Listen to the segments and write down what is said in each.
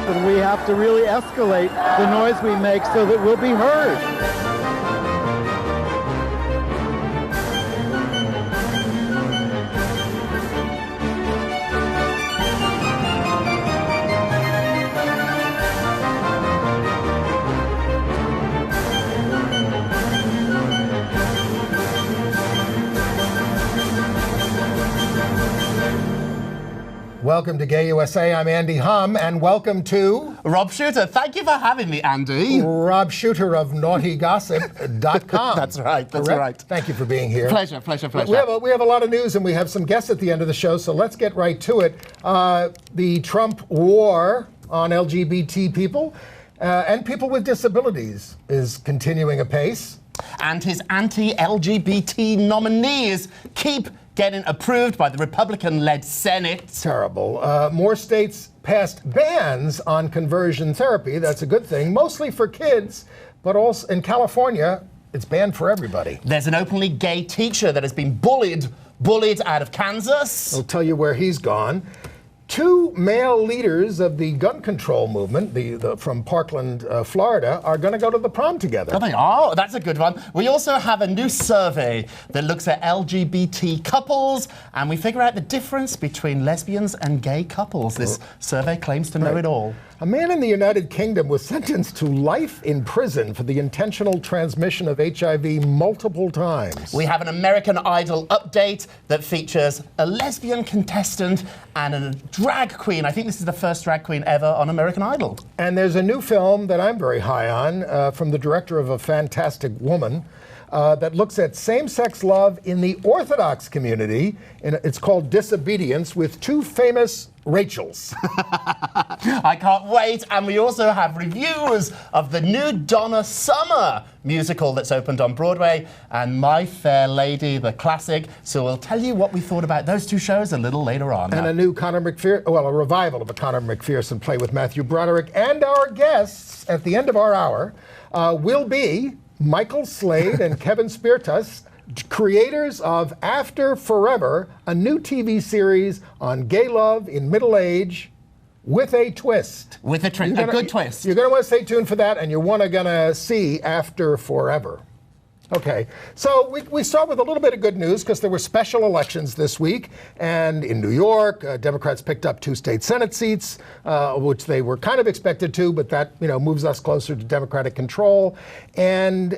and we have to really escalate the noise we make so that we'll be heard. Welcome to Gay USA. I'm Andy Humm, and welcome to Rob Shooter. Thank you for having me, Andy. Rob Shooter of naughtygossip.com. That's right. That's Correct? right. Thank you for being here. Pleasure. We have a lot of news, and we have some guests at the end of the show, so let's get right to it. The Trump war on LGBT people and people with disabilities is continuing apace. And his anti-LGBT nominees keep getting approved by the Republican-led Senate. Terrible. More states passed bans on conversion therapy. That's a good thing, mostly for kids, but also in California, it's banned for everybody. There's an openly gay teacher that has been bullied out of Kansas. I'll tell you where he's gone. Two male leaders of the gun control movement, from Parkland, Florida, are going to go to the prom together. Oh, they are? Oh, that's a good one. We also have a new survey that looks at LGBT couples, and we figure out the difference between lesbians and gay couples. This survey claims to know it all. A man in the United Kingdom was sentenced to life in prison for the intentional transmission of HIV multiple times. We have an American Idol update that features a lesbian contestant and a drag queen. I think this is the first drag queen ever on American Idol. And there's a new film that I'm very high on from the director of A Fantastic Woman that looks at same-sex love in the Orthodox community. And it's called Disobedience, with two famous Rachels. I can't wait. And we also have reviews of the new Donna Summer musical that's opened on Broadway and My Fair Lady, the classic. So we'll tell you what we thought about those two shows a little later on. And a new a revival of a Conor McPherson play with Matthew Broderick. And our guests at the end of our hour will be Michael Slade and Kevin Spirtas, creators of After Forever, a new TV series on gay love in middle age with a twist. With a good twist. You're going to want to stay tuned for that, and you're going to see After Forever. Okay, so we start with a little bit of good news because there were special elections this week, and in New York, Democrats picked up 2 state Senate seats, which they were kind of expected to, but that moves us closer to Democratic control. And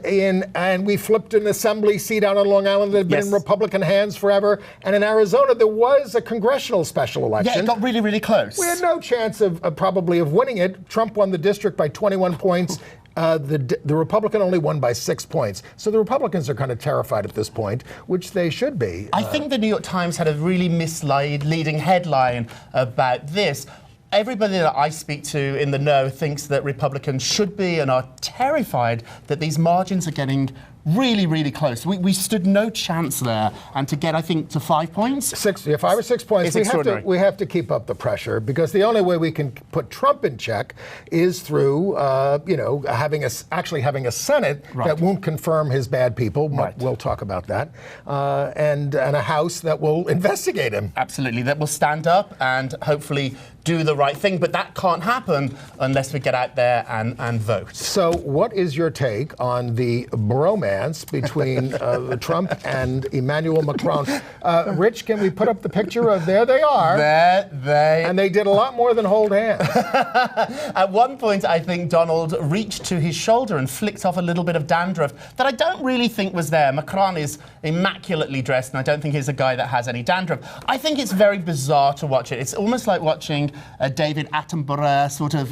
we flipped an assembly seat out on Long Island that had been in Republican hands forever. And in Arizona, there was a congressional special election. Yeah, it got really, really close. We had no chance of probably of winning it. Trump won the district by 21 points. The Republican only won by 6 points. So the Republicans are kind of terrified at this point, which they should be. I think the New York Times had a really misleading headline about this. Everybody that I speak to in the know thinks that Republicans should be and are terrified that these margins are getting really, really close. We stood no chance there, and to get, I think, to 5 points? 5 or 6 points. We have to keep up the pressure, because the only way we can put Trump in check is through, having a Senate that won't confirm his bad people. Right. We'll talk about that, and a House that will investigate him. Absolutely, that will stand up and hopefully do the right thing, but that can't happen unless we get out there and vote. So what is your take on the bromance between Trump and Emmanuel Macron? Rich, can we put up the picture of, there they are. And they did a lot more than hold hands. At one point, I think Donald reached to his shoulder and flicked off a little bit of dandruff that I don't really think was there. Macron is immaculately dressed, and I don't think he's a guy that has any dandruff. I think it's very bizarre to watch it. It's almost like watching a David Attenborough sort of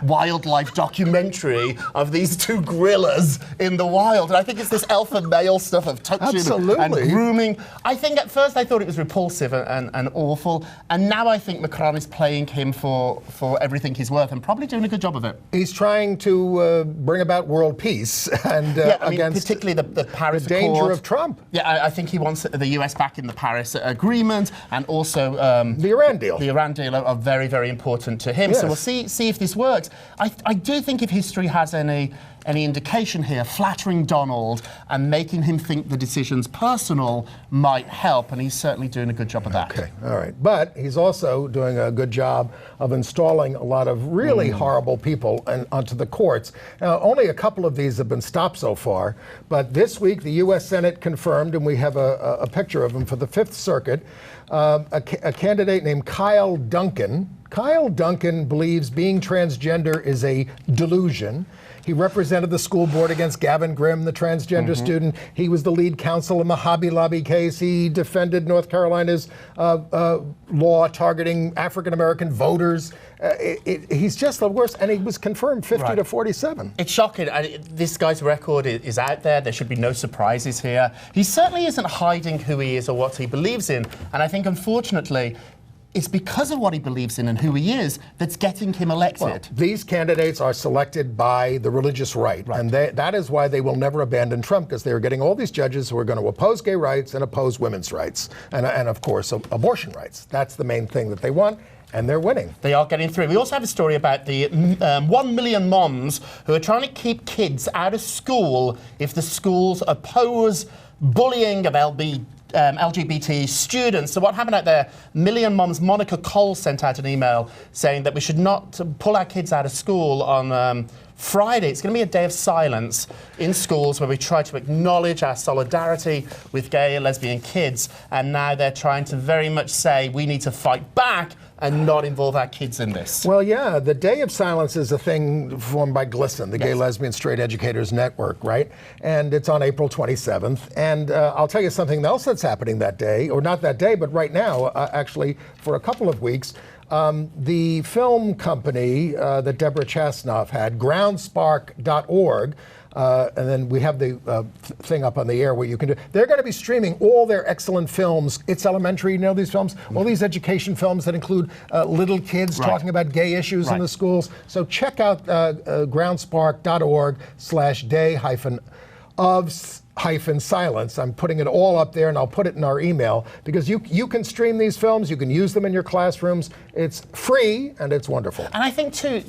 wildlife documentary of these two gorillas in the wild. And I think it's this alpha male stuff of touching and grooming. I think at first I thought it was repulsive and awful, and now I think Macron is playing him for everything he's worth and probably doing a good job of it. He's trying to bring about world peace and against particularly the Paris the danger Accord. Of Trump. Yeah, I think he wants the US back in the Paris Agreement, and also the Iran deal. The Iran deal are very, very important to him. Yes. So we'll see if this works. I do think if history has any any indication here, flattering Donald and making him think the decision's personal might help, and he's certainly doing a good job of that. Okay, all right. But he's also doing a good job of installing a lot of really horrible people onto the courts. Now, only a couple of these have been stopped so far, but this week the U.S. Senate confirmed, and we have a picture of him for the Fifth Circuit, a candidate named Kyle Duncan. Kyle Duncan believes being transgender is a delusion. He represented the school board against Gavin Grimm, the transgender student. He was the lead counsel in the Hobby Lobby case. He defended North Carolina's law targeting African-American voters. He's just the worst, and he was confirmed 50 to 47. It's shocking. This guy's record is out there. There should be no surprises here. He certainly isn't hiding who he is or what he believes in, and I think, unfortunately, it's because of what he believes in and who he is that's getting him elected. Well, these candidates are selected by the religious right. And that is why they will never abandon Trump, because they are getting all these judges who are going to oppose gay rights and oppose women's rights, and of course, abortion rights. That's the main thing that they want. And they're winning. They are getting through. We also have a story about the 1 million moms who are trying to keep kids out of school if the schools oppose bullying of LGBT students. So what happened out there, Million Moms Monica Cole sent out an email saying that we should not pull our kids out of school on Friday. It's going to be a day of silence in schools where we try to acknowledge our solidarity with gay and lesbian kids, and now they're trying to very much say we need to fight back and not involve our kids in this. Well, yeah, the Day of Silence is a thing formed by GLSEN, the Gay, Lesbian, Straight Educators Network, right? And it's on April 27th. And I'll tell you something else that's happening that day, or not that day, but right now, actually, for a couple of weeks. The film company that Deborah Chasnoff had, groundspark.org, and then we have the thing up on the air where you can do. They're going to be streaming all their excellent films. It's Elementary, you know these films? All these education films that include little kids talking about gay issues in the schools. So check out groundspark.org/day-of-silence. I'm putting it all up there, and I'll put it in our email, because you can stream these films, you can use them in your classrooms. It's free, and it's wonderful. And I think, too,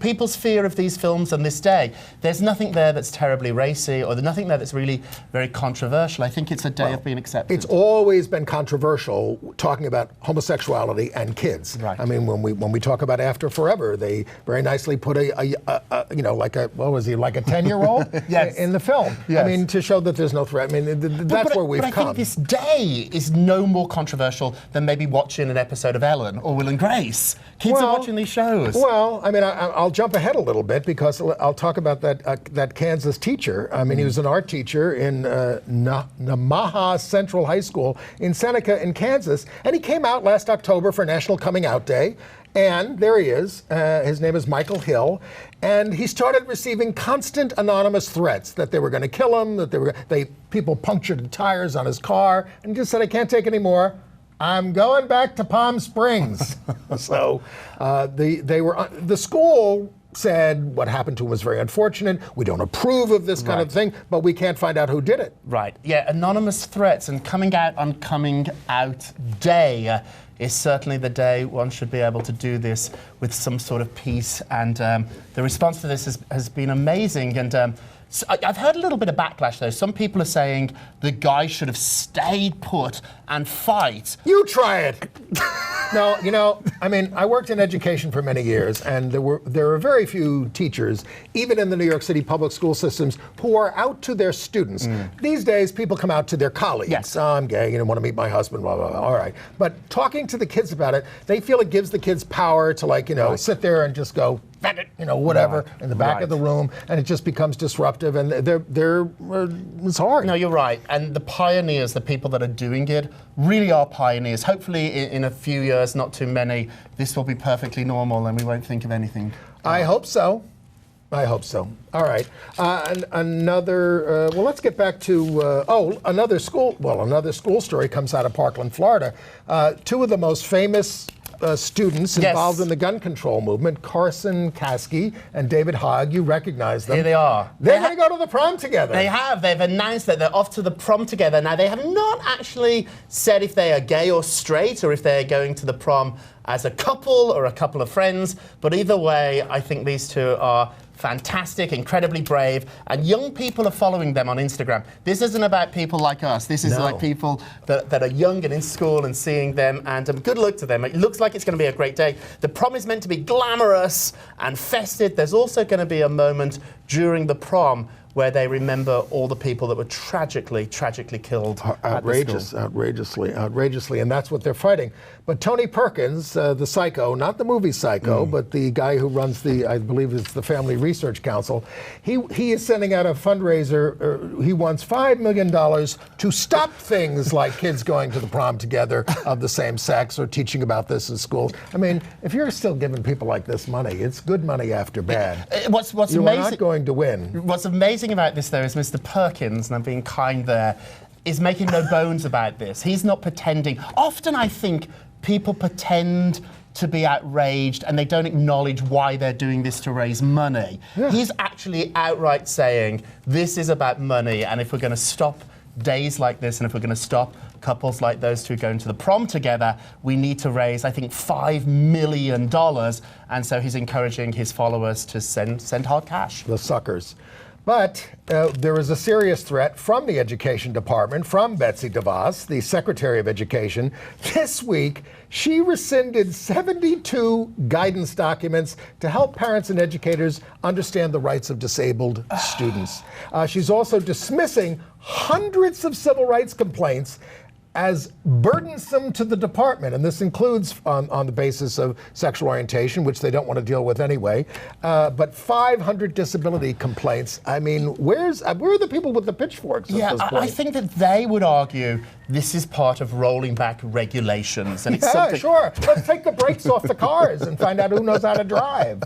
people's fear of these films on this day, there's nothing there that's terribly racy, or there's nothing there that's really very controversial. I think it's a day of being accepted. It's always been controversial talking about homosexuality and kids. Right. I mean, when we talk about After Forever, they very nicely put like a 10-year-old in the film. Yes. I mean, to show that there's no threat. I mean, that's where we've come. But I think this day is no more controversial than maybe watching an episode of Ellen or Will and Grace. Kids are watching these shows. Well, I mean, I'll jump ahead a little bit, because I'll talk about that Kansas teacher. I mean, he was an art teacher in Namaha Central High School in Seneca in Kansas, and he came out last October for National Coming Out Day. And there he is. His name is Michael Hill, and he started receiving constant anonymous threats that they were going to kill him, that people punctured the tires on his car, and he just said, "I can't take any more. I'm going back to Palm Springs." So the school said what happened to him was very unfortunate. We don't approve of this kind of thing, but we can't find out who did it. Right. Yeah, anonymous threats, and coming out on Coming Out Day is certainly the day one should be able to do this with some sort of peace. And the response to this has been amazing. And so I've heard a little bit of backlash, though. Some people are saying the guy should have stayed put and fight. You try it. No, I mean, I worked in education for many years, and there are very few teachers, even in the New York City public school systems, who are out to their students. These days, people come out to their colleagues. Yes. Oh, I'm gay, want to meet my husband, blah, blah, blah. All right. But talking to the kids about it, they feel it gives the kids power to, sit there and just go, whatever, in the back of the room, and it just becomes disruptive, and it's hard. No, you're right. And the pioneers, the people that are doing it, really are pioneers. Hopefully, in a few years, not too many, this will be perfectly normal, and we won't think of anything. I hope so. All right. Let's get back to, another school story comes out of Parkland, Florida. Two of the most famous students involved in the gun control movement, Carson Caskey and David Hogg. You recognize them. Here they are. They're going to go to the prom together. They have. They've announced that they're off to the prom together. Now, they have not actually said if they are gay or straight, or if they're going to the prom as a couple or a couple of friends. But either way, I think these two are fantastic, incredibly brave, and young people are following them on Instagram. This isn't about people like us. This is like people that are young and in school and seeing them, and good luck to them. It looks like it's going to be a great day. The prom is meant to be glamorous and festive. There's also going to be a moment during the prom where they remember all the people that were tragically killed. Outrageously, and that's what they're fighting. But Tony Perkins, the psycho, not the movie Psycho, but the guy who runs I believe it's the Family Research Council, he is sending out a fundraiser. He wants $5 million to stop things like kids going to the prom together of the same sex or teaching about this in schools. I mean, if you're still giving people like this money, it's good money after bad. What's you amazing, are not going to win. What's amazing about this, though, is Mr. Perkins, and I'm being kind there, is making no bones about this. He's not pretending. Often I think people pretend to be outraged and they don't acknowledge why they're doing this to raise money. Yeah. He's actually outright saying this is about money, and if we're going to stop days like this and if we're going to stop couples like those two going to the prom together, we need to raise, I think, $5 million. And so he's encouraging his followers to send hard cash. The suckers. But there is a serious threat from the Education Department, from Betsy DeVos, the Secretary of Education. This week, she rescinded 72 guidance documents to help parents and educators understand the rights of disabled students. She's also dismissing hundreds of civil rights complaints as burdensome to the department, and this includes on the basis of sexual orientation, which they don't want to deal with anyway, but 500 disability complaints. I mean, where are the people with the pitchforks at this point? I think that they would argue this is part of rolling back regulations. And it's sure. Let's take the brakes off the cars and find out who knows how to drive.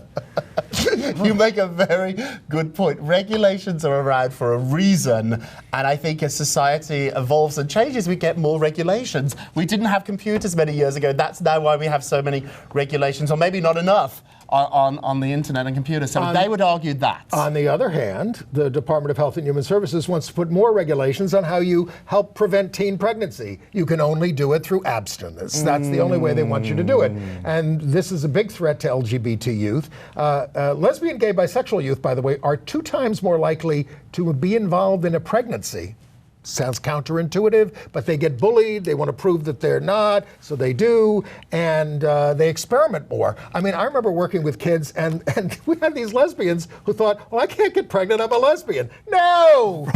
You make a very good point. Regulations are around for a reason, and I think as society evolves and changes, we get more regulations. We didn't have computers many years ago. That's now why we have so many regulations, or maybe not enough on the internet and computers. So they would argue that. On the other hand, the Department of Health and Human Services wants to put more regulations on how you help prevent teen pregnancy. You can only do it through abstinence. That's the only way they want you to do it. And this is a big threat to LGBT youth. Lesbian, gay, bisexual youth, by the way, are 2 times more likely to be involved in a pregnancy. Sounds counterintuitive, but they get bullied, they want to prove that they're not, so they do, and they experiment more. I mean, I remember working with kids, and we had these lesbians who thought, well, I can't get pregnant, I'm a lesbian. No!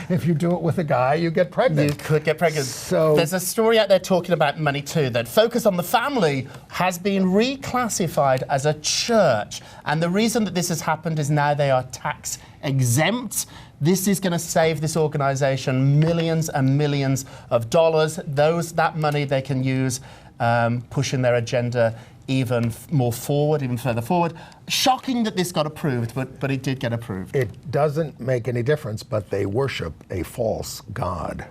If you do it with a guy, you get pregnant. You could get pregnant. So there's a story out there talking about money too, that Focus on the Family has been reclassified as a church. And the reason that this has happened is now they are tax exempt. This is going to save this organization millions and millions of dollars. That money they can use pushing their agenda even more forward, even further forward. Shocking that this got approved, but it did get approved. It doesn't make any difference, but they worship a false god.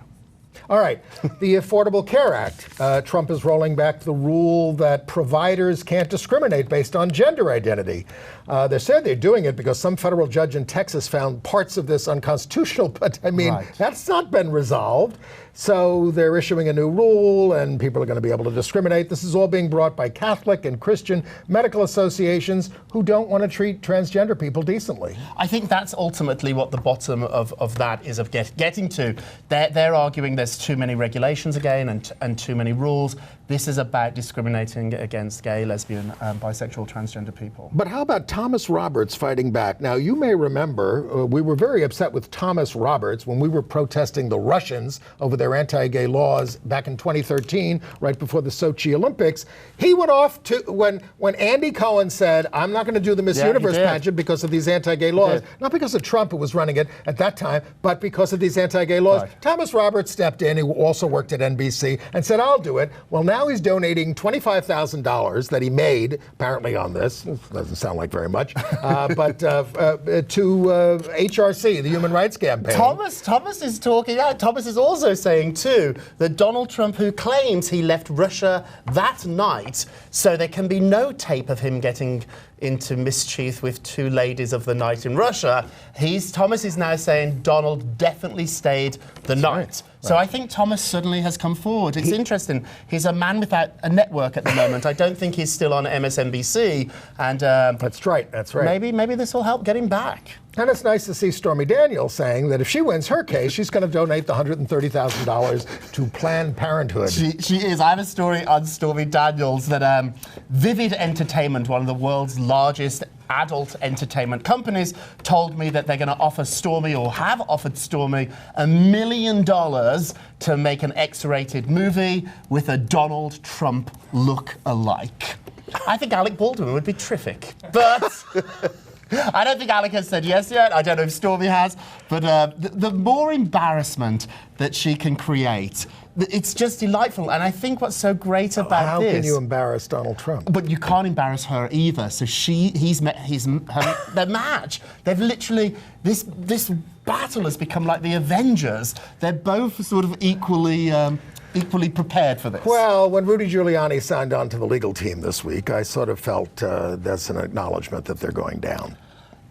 All right, the Affordable Care Act. Trump is rolling back the rule that providers can't discriminate based on gender identity. They said they're doing it because some federal judge in Texas found parts of this unconstitutional, but I mean, that's not been resolved. So they're issuing a new rule, and people are going to be able to discriminate. This is all being brought by Catholic and Christian medical associations who don't want to treat transgender people decently. I think that's ultimately what the bottom of that is getting to. They're arguing there's too many regulations again and too many rules. This is about discriminating against gay, lesbian, bisexual, transgender people. But how about Thomas Roberts fighting back? Now, you may remember we were very upset with Thomas Roberts when we were protesting the Russians over their anti-gay laws back in 2013, right before the Sochi Olympics. He went off to, when Andy Cohen said, I'm not going to do the Miss Universe pageant because of these anti-gay laws, not because of Trump who was running it at that time, but because of these anti-gay laws. Right. Thomas Roberts stepped in, who also worked at NBC, and said, I'll do it. Well, now he's donating $25,000 that he made, apparently on this, doesn't sound like very much, but to HRC, the Human Rights Campaign. Thomas is talking out. Thomas is also saying, too, that Donald Trump, who claims he left Russia that night, so there can be no tape of him getting into mischief with two ladies of the night in Russia. Thomas is now saying Donald definitely stayed the night. Right. So I think Thomas suddenly has come forward. It's interesting. He's a man without a network at the moment. I don't think he's still on MSNBC. And That's right. maybe this will help get him back. And it's nice to see Stormy Daniels saying that if she wins her case, she's going to donate the $130,000 to Planned Parenthood. She is. I have a story on Stormy Daniels that Vivid Entertainment, one of the world's largest adult entertainment companies, told me that they're going to offer Stormy, or have offered Stormy, $1 million to make an X-rated movie with a Donald Trump look-alike. I think Alec Baldwin would be terrific, but I don't think Alec has said yes yet. I don't know if Stormy has, but the more embarrassment that she can create, it's just delightful. And I think what's so great about this... How can you embarrass Donald Trump? But you can't embarrass her either. So he's met their match. They've literally, this battle has become like the Avengers. They're both sort of equally prepared for this. Well, when Rudy Giuliani signed on to the legal team this week, I sort of felt that's an acknowledgement that they're going down.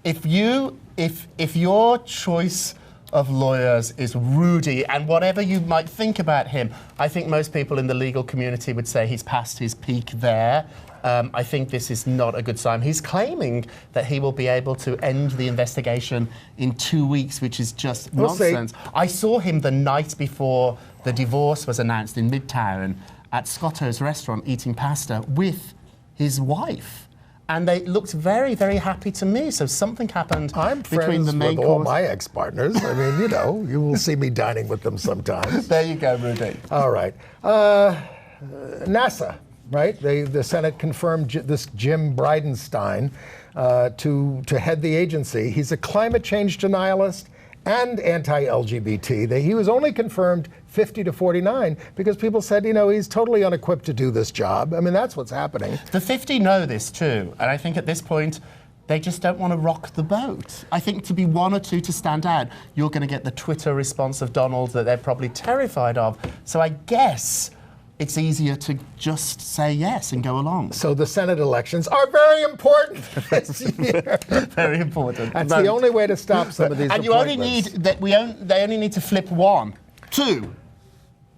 If your choice of lawyers is Rudy, and whatever you might think about him, I think most people in the legal community would say he's past his peak there. I think this is not a good sign. He's claiming that he will be able to end the investigation in 2 weeks, which is just nonsense. I saw him the night before the divorce was announced in Midtown at Scotto's restaurant eating pasta with his wife. And they looked very, very happy to me. So something happened between the main with all my ex-partners. I mean, you will see me dining with them sometimes. There you go, Rudy. All right. NASA, right? The Senate confirmed this Jim Bridenstine to head the agency. He's a climate change denialist and anti-LGBT. He was only confirmed 50 to 49 because people said, he's totally unequipped to do this job. I mean, that's what's happening. The 50 know this too, and I think at this point, they just don't want to rock the boat. I think to be one or two to stand out, you're going to get the Twitter response of Donald that they're probably terrified of. So I guess it's easier to just say yes and go along. So the Senate elections are very important this year. Very important. That's the only way to stop some of these and you only need they only need to flip one. Two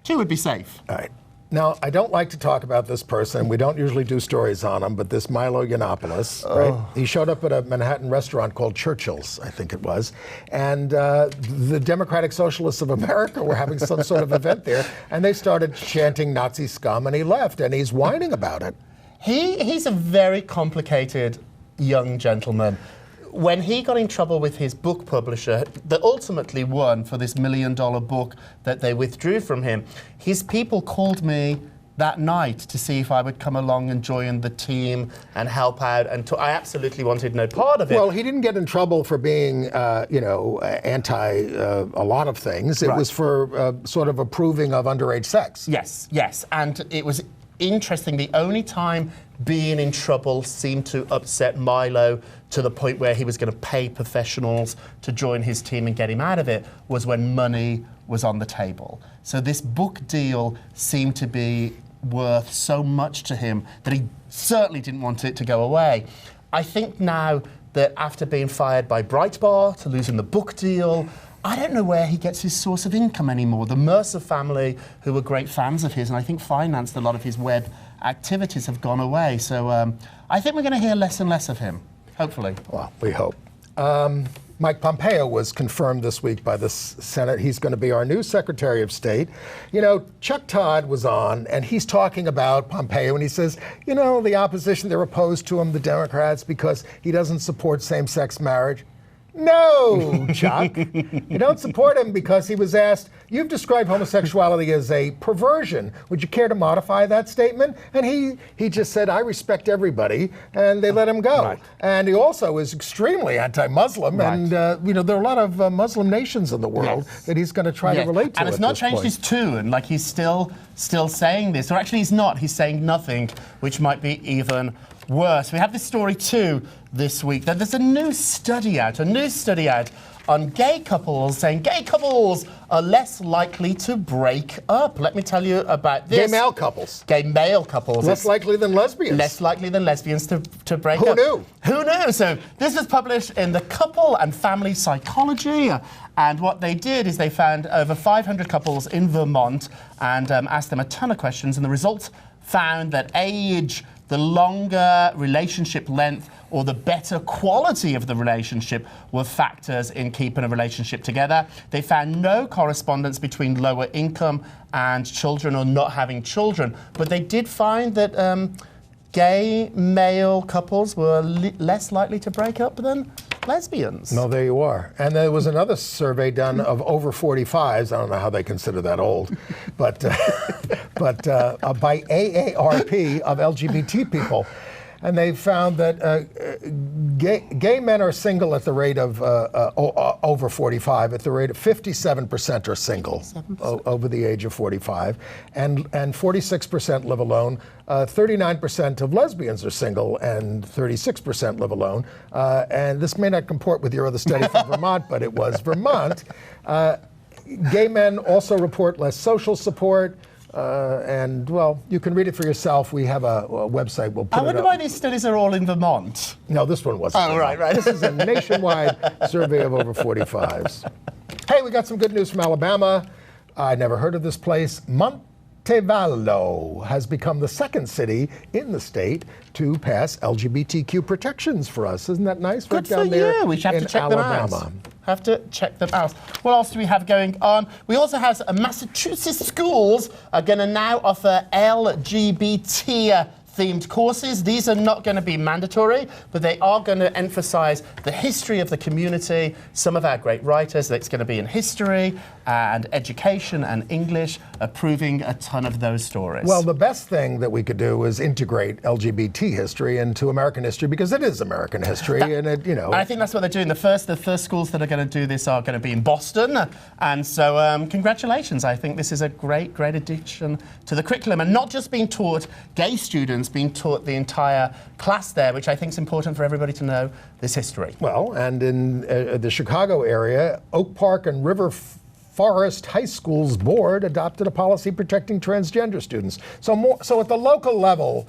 would be safe. All right. Now, I don't like to talk about this person. We don't usually do stories on him, but this Milo Yiannopoulos, right? He showed up at a Manhattan restaurant called Churchill's, I think it was, and the Democratic Socialists of America were having some sort of event there, and they started chanting Nazi scum, and he left, and he's whining about it. He's a very complicated young gentleman. When he got in trouble with his book publisher, that ultimately won for this $1 million book that they withdrew from him, his people called me that night to see if I would come along and join the team and help out. And I absolutely wanted no part of it. Well, he didn't get in trouble for being, anti a lot of things. It was for sort of approving of underage sex. Yes. And it was interesting. The only time being in trouble seemed to upset Milo to the point where he was going to pay professionals to join his team and get him out of it was when money was on the table. So this book deal seemed to be worth so much to him that he certainly didn't want it to go away. I think now that after being fired by Breitbart, losing the book deal, I don't know where he gets his source of income anymore. The Mercer family, who were great fans of his and I think financed a lot of his web activities, have gone away. So I think we're going to hear less and less of him, hopefully. Well, we hope. Mike Pompeo was confirmed this week by the Senate. He's going to be our new Secretary of State. Chuck Todd was on, and he's talking about Pompeo, and he says, the opposition, they're opposed to him, the Democrats, because he doesn't support same-sex marriage. No, Chuck. You don't support him because he was asked, you've described homosexuality as a perversion. Would you care to modify that statement? And he just said, I respect everybody, and they let him go. Right. And he also is extremely anti-Muslim, and there are a lot of Muslim nations in the world that he's going to try to relate to. And it's not changed his tune, like he's still saying this, or actually he's not, he's saying nothing, which might be even worse. We have this story too this week that there's a new study out on gay couples, saying gay couples are less likely to break up. Let me tell you about this. Gay male couples. Gay male couples. Less likely than lesbians. Less likely than lesbians to break Who up. knew? Who knew? So this was published in the Couple and Family Psychology. And what they did is they found over 500 couples in Vermont and asked them a ton of questions. And the results found that age, the longer relationship length, or the better quality of the relationship were factors in keeping a relationship together. They found no correspondence between lower income and children or not having children. But they did find that gay male couples were less likely to break up than lesbians. No, there you are. And there was another survey done of over 45s. I don't know how they consider that old, but by AARP of LGBT people. And they found that gay men are single at the rate of over 45, at the rate of 57% are single over the age of 45, and 46% live alone. 39% of lesbians are single, and 36% live alone. And this may not comport with your other study from Vermont, but it was Vermont. Gay men also report less social support. And, well, you can read it for yourself. We have a website. We'll put it up. I wonder why these studies are all in Vermont. No, this one wasn't. Oh, right. This is a nationwide survey of over 45s. Hey, we got some good news from Alabama. I never heard of this place. Montevallo has become the second city in the state to pass LGBTQ protections for us. Isn't that nice? Good for you. We have to check them out. Have to check them out. What else do we have going on? We also have Massachusetts schools are going to now offer LGBT themed courses. These are not going to be mandatory, but they are going to emphasize the history of the community, some of our great writers. It's going to be in history and education and English, proving a ton of those stories. Well, the best thing that we could do is integrate LGBT history into American history, because it is American history, and it, you know. I think that's what they're doing. The first schools that are going to do this are going to be in Boston, and so congratulations. I think this is a great addition to the curriculum, and not just being taught gay students, being taught the entire class there, which I think is important for everybody to know this history. Well, and in the Chicago area, Oak Park and River Forest High School's board adopted a policy protecting transgender students. So at the local level,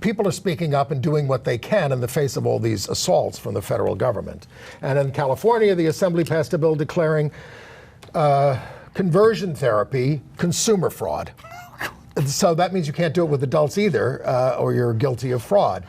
people are speaking up and doing what they can in the face of all these assaults from the federal government. And in California, the Assembly passed a bill declaring conversion therapy consumer fraud. So that means you can't do it with adults either, or you're guilty of fraud.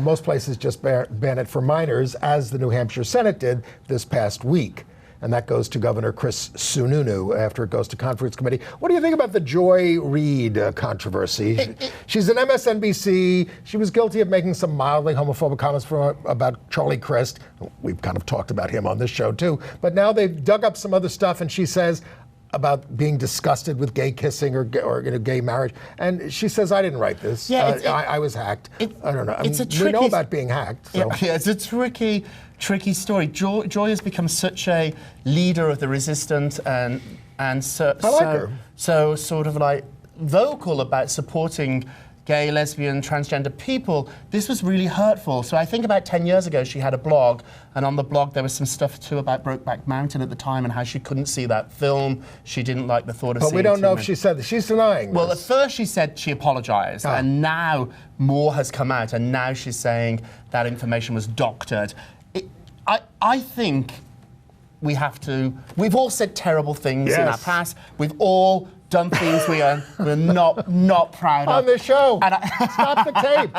Most places just ban it for minors, as the New Hampshire Senate did this past week. And that goes to Governor Chris Sununu after it goes to conference committee. What do you think about the Joy Reid controversy? She's an MSNBC. She was guilty of making some mildly homophobic comments about Charlie Crist. We've kind of talked about him on this show too. But now they've dug up some other stuff, and she says about being disgusted with gay kissing or gay marriage. And she says, I didn't write this. Yeah, I was hacked. I don't know. We know about being hacked. So. Yeah, it's a tricky story. Joy has become such a leader of the resistance and so sort of like vocal about supporting gay, lesbian, transgender people. This was really hurtful. So I think about 10 years ago, she had a blog, and on the blog there was some stuff too about Brokeback Mountain at the time and how she couldn't see that film. She didn't like the thought of seeing it. But we don't know if she said that. She's denying Well, this. at first she said she apologized, and now more has come out, and now she's saying that information was doctored. I think we've all said terrible things in our past. We've all done things we're not proud of. On this show. Stop the tape.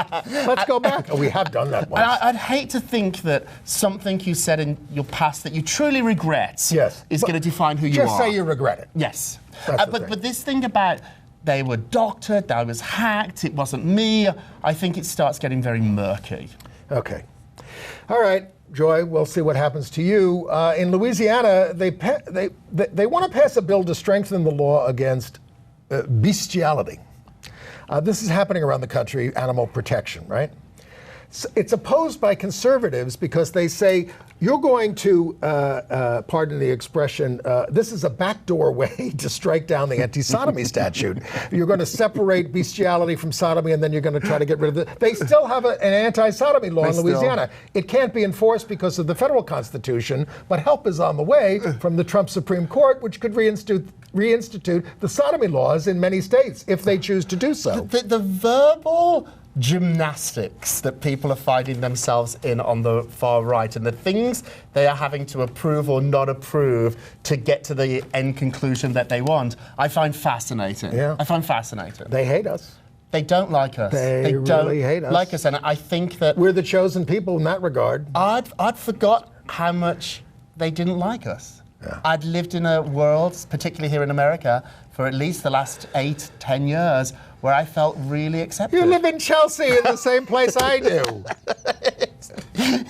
Let's go back. Oh, we have done that once. And I'd hate to think that something you said in your past that you truly regret is going to define who you are. Just say you regret it. Yes. But this thing about they were doctored, I was hacked, it wasn't me, I think it starts getting very murky. Okay. All right. Joy, we'll see what happens to you. In Louisiana, they want to pass a bill to strengthen the law against bestiality. This is happening around the country, animal protection, right? It's opposed by conservatives because they say you're going to, pardon the expression, this is a backdoor way to strike down the anti-sodomy statute. You're going to separate bestiality from sodomy, and then you're going to try to get rid of it. They still have an anti-sodomy law in Louisiana. It can't be enforced because of the federal Constitution, but help is on the way from the Trump Supreme Court, which could reinstitute the sodomy laws in many states if they choose to do so. The verbal gymnastics that people are finding themselves in on the far right, and the things they are having to approve or not approve to get to the end conclusion that they want, I find fascinating. Yeah. I find fascinating. They hate us. They don't like us. They don't really hate us. like us, and I think that We're the chosen people in that regard. I'd forgot how much they didn't like us. Yeah. I'd lived in a world, particularly here in America, for at least the last 8-10 years, where I felt really accepted. You live in Chelsea, in the same place I do.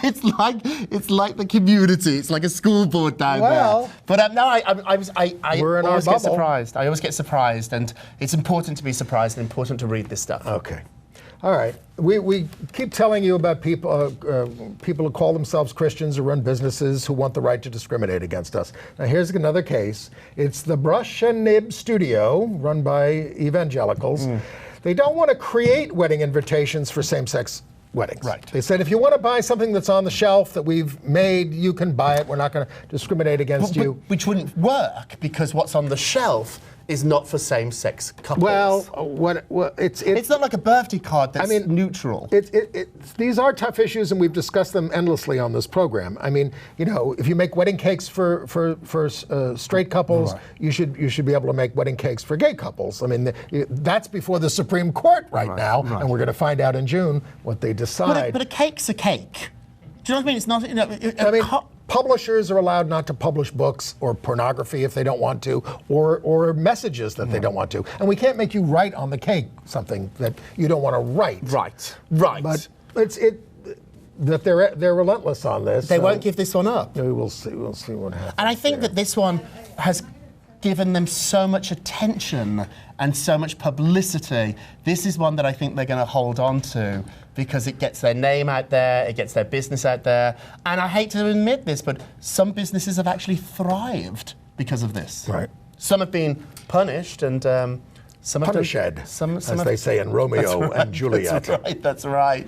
It's like the community. It's like a school board down Well, there. But no, I we're in our always get bubble. surprised. I always get surprised, and it's important to be surprised and important to read this stuff. Okay. All right. We keep telling you about people who call themselves Christians or run businesses who want the right to discriminate against us. Now, here's another case. It's the Brush and Nib Studio, run by evangelicals. They don't want to create wedding invitations for same-sex weddings. Right. They said, if you want to buy something that's on the shelf that we've made, you can buy it. We're not going to discriminate against you. Which wouldn't work, because what's on the shelf is not for same-sex couples. Well, it's not like a birthday card that's neutral. These are tough issues, and we've discussed them endlessly on this program. I mean, you know, if you make wedding cakes for straight couples, Right. you should be able to make wedding cakes for gay couples. I mean, that's before the Supreme Court right now, right. and we're going to find out in June what they decide. But a cake's a cake. Do you know what I mean? It's not. You know, I mean, publishers are allowed not to publish books or pornography if they don't want to, or messages that they don't want to. And we can't make you write on the cake something that you don't want to write. Right. But that they're relentless on this. They won't give this one up. We'll see what happens. And I think that this one has given them so much attention and so much publicity. This is one that I think they're going to hold on to, because it gets their name out there, it gets their business out there. And I hate to admit this, but some businesses have actually thrived because of this. Right. Some have been punished, and some have Punished, as they say in Romeo and Juliet. That's right.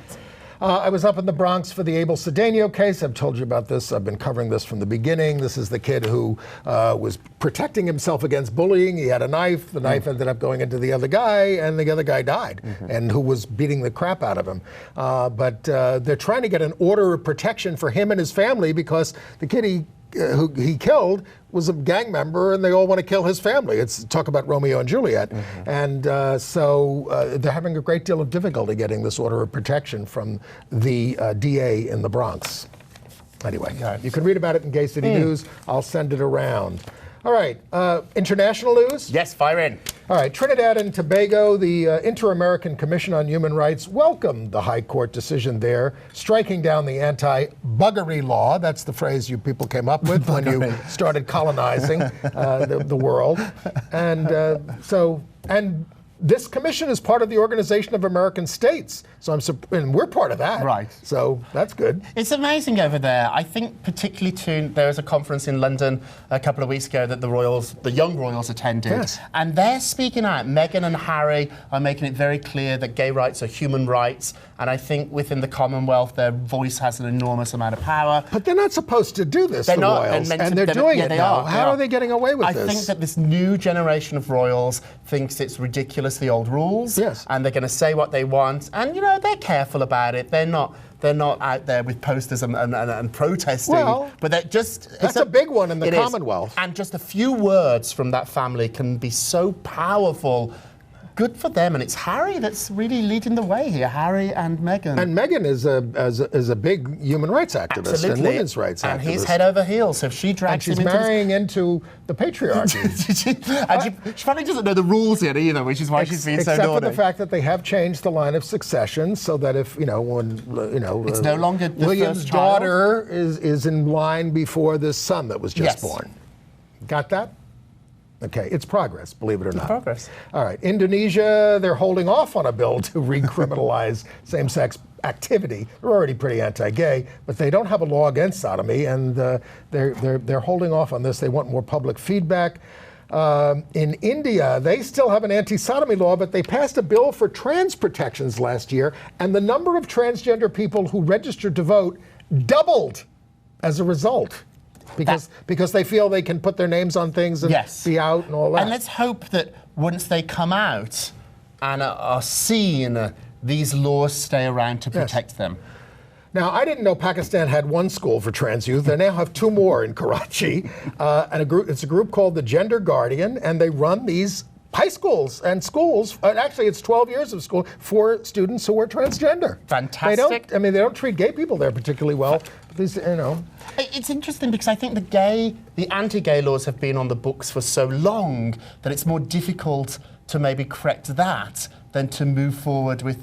I was up in the Bronx for the Abel Cedeno case. I've told you about this. I've been covering this from the beginning. This is the kid who was protecting himself against bullying. He had a knife. The knife ended up going into the other guy, and the other guy died, and who was beating the crap out of him. But they're trying to get an order of protection for him and his family, because the kid who he killed was a gang member, and they all want to kill his family. It's talk about Romeo and Juliet. And so they're having a great deal of difficulty getting this order of protection from the DA in the Bronx. Anyway, you can read about it in Gay City News. I'll send it around. All right, international news? Yes, fire in. All right, Trinidad and Tobago, the Inter-American Commission on Human Rights welcomed the High Court decision there, striking down the anti-buggery law. That's the phrase you people came up with when you started colonizing the world. And this commission is part of the Organization of American States, and we're part of that. Right. So that's good. It's amazing over there. I think particularly there was a conference in London a couple of weeks ago that the young royals attended. Yes. And they're speaking out. Meghan and Harry are making it very clear that gay rights are human rights. And I think within the Commonwealth, their voice has an enormous amount of power. But they're not supposed to do this, the royals, and they're doing it now. How are they getting away with this? I think that this new generation of royals thinks it's ridiculous, the old rules. Yes. And they're going to say what they want. And, you know, they're careful about it. They're not out there with posters and protesting. Well, but they're just... that's a big one in the Commonwealth. And just a few words from that family can be so powerful. Good for them, and it's Harry that's really leading the way here. Harry and Meghan. And Meghan is a big human rights activist. Absolutely. And women's rights activist. And he's head over heels. So if she drags and she's him into marrying into the patriarchy. and she probably doesn't know the rules yet either, which is why she's being so naughty. Except for the fact that they have changed the line of succession, so that if it's no longer the William's first child. daughter is in line before this son that was just born. Got that? Okay, it's progress, believe it or not. Progress. All right, Indonesia, they're holding off on a bill to recriminalize same-sex activity. They're already pretty anti-gay, but they don't have a law against sodomy, and they're holding off on this. They want more public feedback. In India, they still have an anti-sodomy law, but they passed a bill for trans protections last year, and the number of transgender people who registered to vote doubled as a result. Because they feel they can put their names on things and be out and all that. And let's hope that once they come out and are seen, these laws stay around to protect them. Now, I didn't know Pakistan had one school for trans youth. They now have 2 more in Karachi. It's a group called the Gender Guardian, and they run these high schools and schools. Actually, it's 12 years of school for students who are transgender. Fantastic. They don't treat gay people there particularly well. These, It's interesting because I think the anti-gay laws have been on the books for so long that it's more difficult to maybe correct that than to move forward with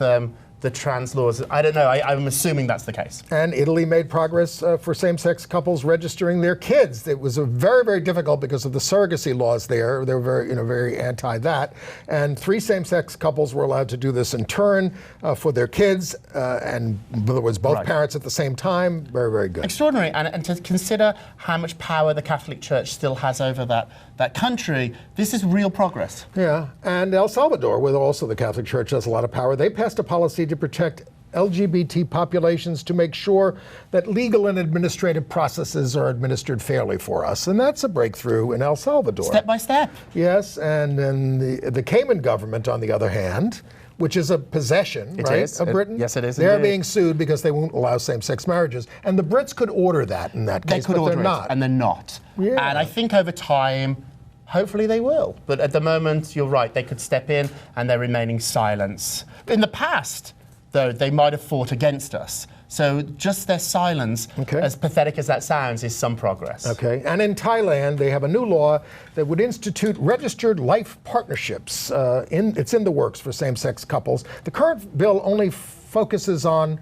the trans laws. I don't know. I'm assuming that's the case. And Italy made progress for same-sex couples registering their kids. It was very, very difficult because of the surrogacy laws there. They were very anti that. And 3 same-sex couples were allowed to do this in turn for their kids, and in other words, both parents at the same time. Very, very good. Extraordinary. And to consider how much power the Catholic Church still has over that country, this is real progress. Yeah, and El Salvador, where also the Catholic Church has a lot of power, they passed a policy to protect LGBT populations to make sure that legal and administrative processes are administered fairly for us. And that's a breakthrough in El Salvador. Step by step. Yes, and then the Cayman government, on the other hand, which is a possession, of Britain. Yes, it is. They're being sued because they won't allow same-sex marriages. And the Brits could order that in that case, but they're not. And they're not. Yeah. And I think over time, hopefully they will. But at the moment, you're right, they could step in and they're remaining silent. In the past, though, they might have fought against us. So just their silence, as pathetic as that sounds, is some progress. Okay, and in Thailand, they have a new law that would institute registered life partnerships. It's in the works for same-sex couples. The current bill only focuses on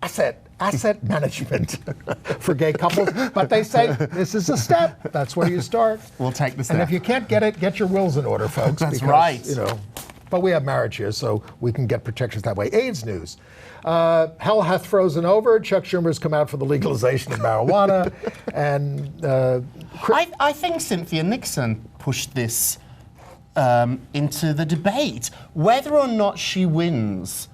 asset management for gay couples, but they say this is a step. That's where you start. We'll take the step. And if you can't get it, get your wills in order, folks. That's right. But we have marriage here, so we can get protections that way. AIDS news. Hell hath frozen over. Chuck Schumer's come out for the legalization of marijuana. And I think Cynthia Nixon pushed this into the debate. Whether or not she wins,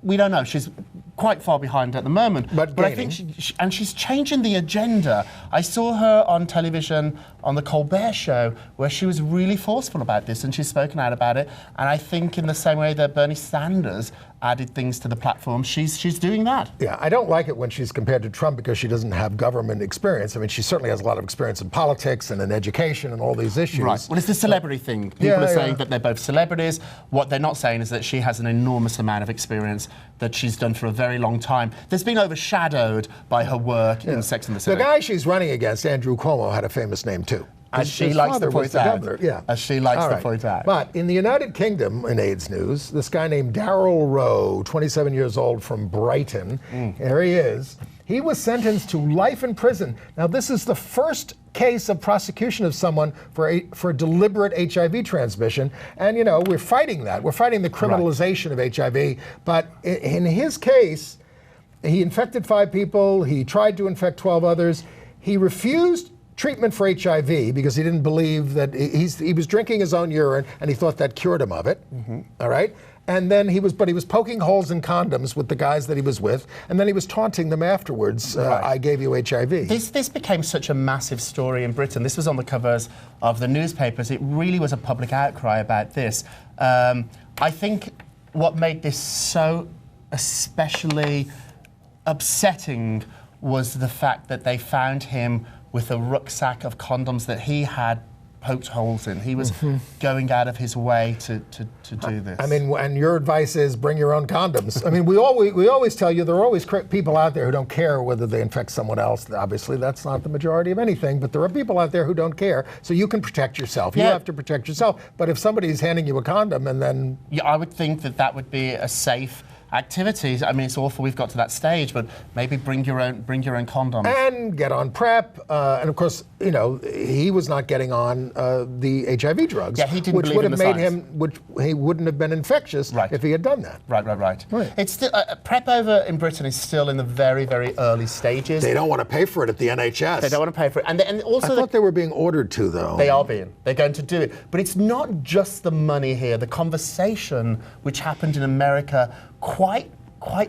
we don't know. She's quite far behind at the moment. But I think she's changing the agenda. I saw her on television on the Colbert Show where she was really forceful about this and she's spoken out about it. And I think in the same way that Bernie Sanders added things to the platform, she's doing that. Yeah, I don't like it when she's compared to Trump because she doesn't have government experience. I mean, she certainly has a lot of experience in politics and in education and all these issues. Right. Well, it's the celebrity thing. People are saying that they're both celebrities. What they're not saying is that she has an enormous amount of experience that she's done for a very long time. That's been overshadowed by her work in Sex and the City. The guy she's running against, Andrew Cuomo, had a famous name too. As she likes to point out. As she likes to point out. But in the United Kingdom, in AIDS news, this guy named Darryl Rowe, 27 years old from Brighton, there he is. He was sentenced to life in prison. Now, this is the first case of prosecution of someone for deliberate HIV transmission. And, we're fighting that. We're fighting the criminalization of HIV. But in his case, he infected 5 people. He tried to infect 12 others. He refused treatment for HIV because he didn't believe that he was drinking his own urine and he thought that cured him of it. All right. And then he was poking holes in condoms with the guys that he was with, and then he was taunting them afterwards. I gave you HIV. This became such a massive story in Britain. This was on the covers of the newspapers. It really was a public outcry about this. I think what made this so especially upsetting was the fact that they found him with a rucksack of condoms that he had poked holes in. He was going out of his way to do this. I mean, and your advice is bring your own condoms. I mean, we always tell you there are always people out there who don't care whether they infect someone else. Obviously, that's not the majority of anything, but there are people out there who don't care. So you can protect yourself. You have to protect yourself. But if somebody's handing you a condom and then... Yeah, I would think that would be a safe activities. I mean, it's awful we've got to that stage, but maybe bring your own condoms. And get on PrEP. And of course, you know, he was not getting on the HIV drugs. Yeah, he didn't which believe would in have the made science. him, which he wouldn't have been infectious if he had done that. Right. It's still PrEP over in Britain is still in the very, very early stages. They don't want to pay for it at the NHS. They don't want to pay for it, and also I thought they were being ordered to, though. They are being. They're going to do it. But it's not just the money here. The conversation which happened in America quite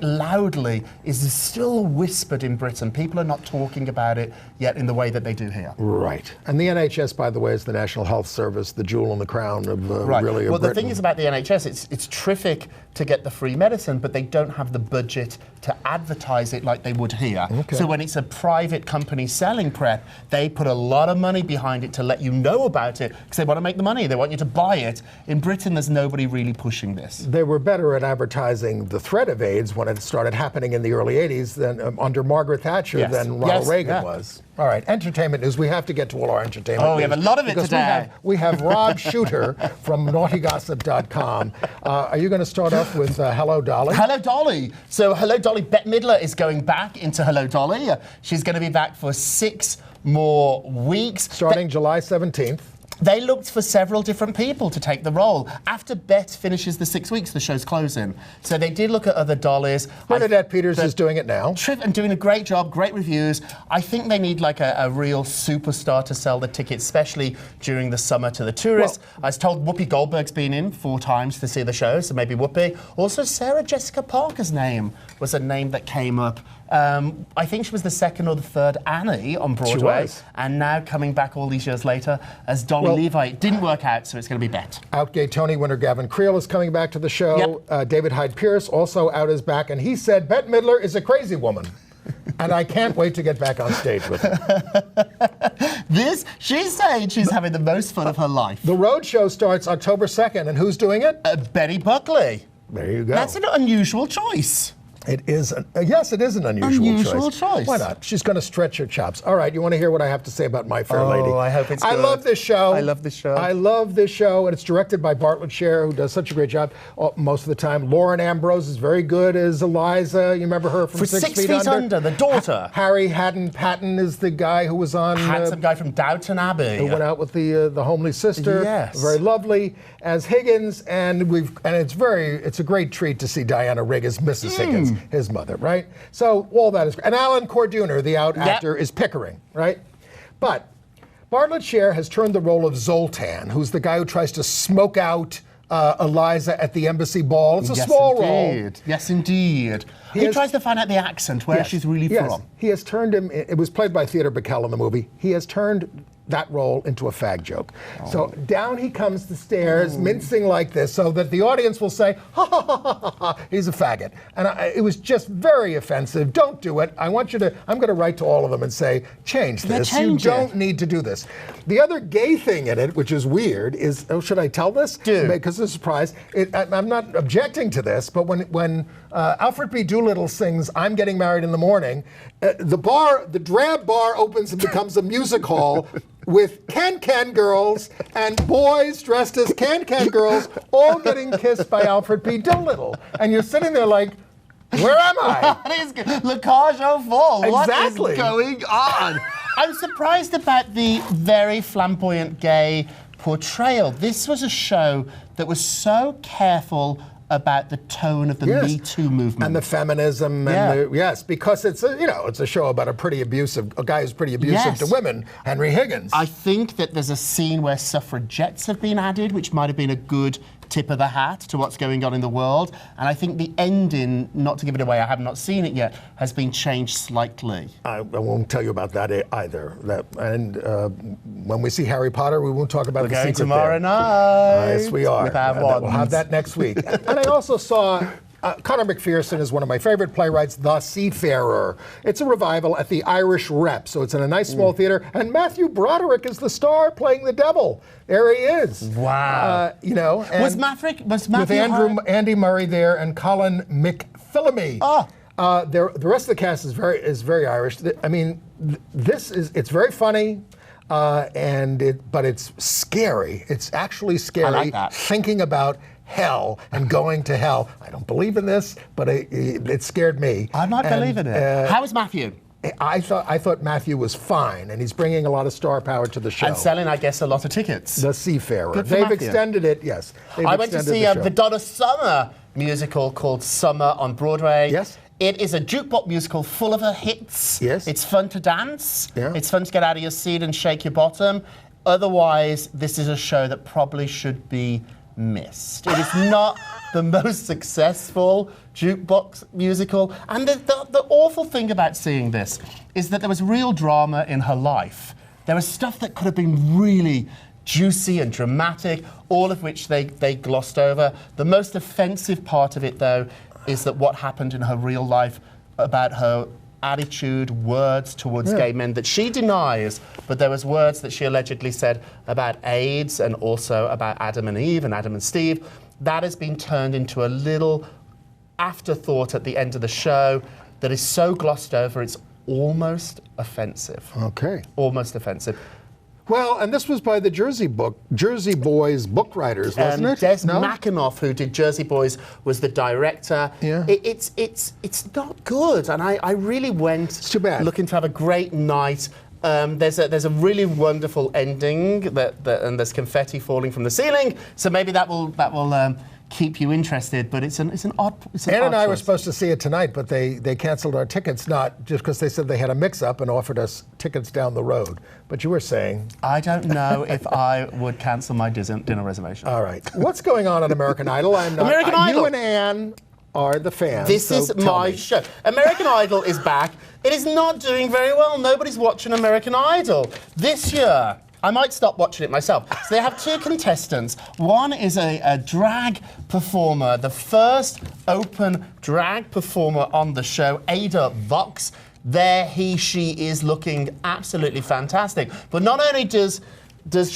loudly is still whispered in Britain. People are not talking about it yet in the way that they do here. Right. And the NHS, by the way, is the National Health Service, the jewel in the crown of really of Well, the Britain. thing is about the NHS, it's terrific to get the free medicine, but they don't have the budget to advertise it like they would here. Okay. So when it's a private company selling PrEP, they put a lot of money behind it to let you know about it because they want to make the money. They want you to buy it. In Britain, there's nobody really pushing this. They were better at advertising the threat of AIDS when it started happening in the early 80s than under Margaret Thatcher than Ronald Reagan was. All right, entertainment news. We have to get to all our entertainment news. We have a lot of it today. We have Rob Shooter from naughtygossip.com. Are you going to start off with Hello Dolly? Hello Dolly. So Hello Dolly, Bette Midler is going back into Hello Dolly. She's going to be back for 6 more weeks. Starting July 17th. They looked for several different people to take the role. After Bette finishes the 6 weeks, the show's closing. So they did look at other dollies. Bernadette Peters is doing it now. And doing a great job, great reviews. I think they need like a real superstar to sell the tickets, especially during the summer to the tourists. I was told Whoopi Goldberg's been in 4 times to see the show, so maybe Whoopi. Also, Sarah Jessica Parker's name was a name that came up. I think she was the 2nd or the 3rd Annie on Broadway. She was. And now coming back all these years later as Dolly Levi. It didn't work out, so it's going to be Bette. Outgate Tony winner Gavin Creel is coming back to the show. Yep. David Hyde Pierce also out is back, and he said Bette Midler is a crazy woman. And I can't wait to get back on stage with her. She's saying she's having the most fun of her life. The road show starts October 2nd, and who's doing it? Betty Buckley. There you go. That's an unusual choice. It is. Yes, it is an unusual choice. Why not? She's going to stretch her chops. All right, you want to hear what I have to say about My Fair Lady? I hope it's good. I love this show. I love this show. I love this show, and it's directed by Bartlett Sher, who does such a great job most of the time. Lauren Ambrose is very good as Eliza. You remember her from Six Feet Under? The daughter. Harry Haddon Patton is the guy who was on... Handsome guy from Downton Abbey. Who went out with the homely sister. Yes. Very lovely. As Higgins, and it's a great treat to see Diana Rigg as Mrs. Higgins, his mother, right? So all that is great. And Alan Corduner, the out actor, is Pickering, right? But Bartlett Sher has turned the role of Zoltan, who's the guy who tries to smoke out Eliza at the embassy ball. It's a small role. Yes, indeed. He tries to find out the accent, where she's really from. He has turned him, it was played by Theodore Bickel in the movie, he has turned that role into a fag joke. So down he comes the stairs, mincing like this, so that the audience will say, ha ha ha ha ha, ha, he's a faggot. And it was just very offensive. Don't do it. I'm going to write to all of them and say, change this. You don't need to do this. The other gay thing in it, which is weird, is, should I tell this? Do. Because it's a surprise. I'm not objecting to this, but when Alfred B. Doolittle sings I'm Getting Married in the Morning, the drab bar opens and becomes a music hall with can-can girls and boys dressed as can-can girls all getting kissed by Alfred P. Doolittle. And you're sitting there like, where am I? That is good. Le Cage au Vol. Exactly. What is going on? I'm surprised about the very flamboyant gay portrayal. This was a show that was so careful about the tone of the Me Too movement and the feminism, and because it's a show about a guy who's pretty abusive to women, Henry Higgins. I think that there's a scene where suffragettes have been added, which might have been a good tip of the hat to what's going on in the world. And I think the ending, not to give it away, I have not seen it yet, has been changed slightly. I won't tell you about that either. When we see Harry Potter, we won't talk about the secret tomorrow night. Yes, we are. We'll have that next week. And I also saw Conor McPherson is one of my favorite playwrights, The Seafarer. It's a revival at the Irish Rep, so it's in a nice small theater, and Matthew Broderick is the star playing the devil. There he is. Wow. And was Matthew with Andy Murray there and Colin McPhillamy. The rest of the cast is very Irish. I mean, it's very funny. But it's scary. It's actually scary I like that. thinking about hell and going to hell. I don't believe in this, but it scared me. I'm not believing it. How is Matthew? I thought Matthew was fine, and he's bringing a lot of star power to the show. And selling, I guess, a lot of tickets. The Seafarer. Good for They've Matthew. extended it, yes. I went to see the Donna Summer musical called Summer on Broadway. Yes. It is a jukebox musical full of her hits. Yes. It's fun to dance. Yeah. It's fun to get out of your seat and shake your bottom. Otherwise, this is a show that probably should be missed. It is not the most successful jukebox musical. And the awful thing about seeing this is that there was real drama in her life. There was stuff that could have been really juicy and dramatic, all of which they glossed over. The most offensive part of it, though, is that what happened in her real life about her attitude, words towards gay men that she denies, but there was words that she allegedly said about AIDS and also about Adam and Eve and Adam and Steve. That has been turned into a little afterthought at the end of the show that is so glossed over it's almost offensive. Okay. Almost offensive. Well, and this was by the Jersey Boys book writers, wasn't it? Des McAnuff, who did Jersey Boys, was the director. Yeah. It's not good, and I really went too bad. looking to have a great night. There's a really wonderful ending and there's confetti falling from the ceiling, so maybe that will keep you interested. But it's an odd. Ann and I were supposed to see it tonight, but they canceled our tickets, not just because they said they had a mix-up and offered us tickets down the road. But you were saying... I don't know if I would cancel my dinner reservation. All right. What's going on American Idol? I'm not... American Idol! You and Ann are the fans. This is my show. American Idol is back. It is not doing very well. Nobody's watching American Idol. This year, I might stop watching it myself. So they have two contestants. One is a drag performer, the first open drag performer on the show, Ada Vox. There she is looking absolutely fantastic. But not only does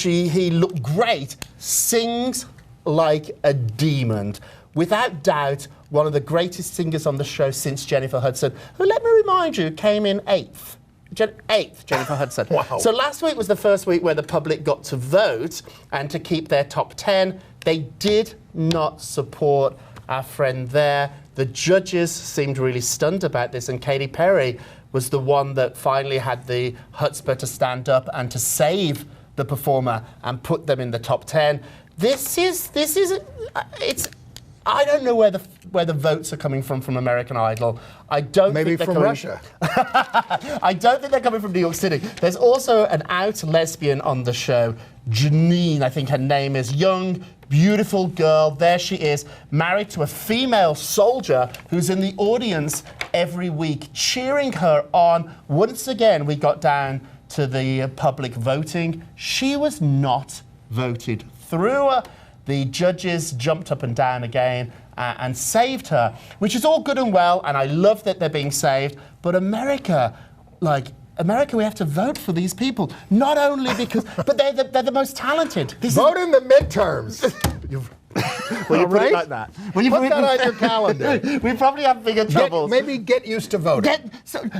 he look great, sings like a demon. Without doubt, one of the greatest singers on the show since Jennifer Hudson, who, let me remind you, came in 8th. 8th, Jennifer Hudson. Wow. So last week was the first week where the public got to vote and to keep their top 10. They did not support our friend there. The judges seemed really stunned about this, and Katy Perry was the one that finally had the chutzpah to stand up and to save the performer and put them in the top 10. I don't know where the votes are coming from American Idol. I don't Maybe think from Russia. I don't think they're coming from New York City. There's also an out lesbian on the show, Janine, I think her name is. Young, beautiful girl. There she is, married to a female soldier who's in the audience every week, cheering her on. Once again, we got down to the public voting. She was not voted through. The judges jumped up and down again and saved her, which is all good and well, and I love that they're being saved. But America, we have to vote for these people. Not only because, but they're the most talented. Vote in the midterms. When you put right? it like that. When you Put that on your calendar. We probably have bigger troubles. Maybe get used to voting.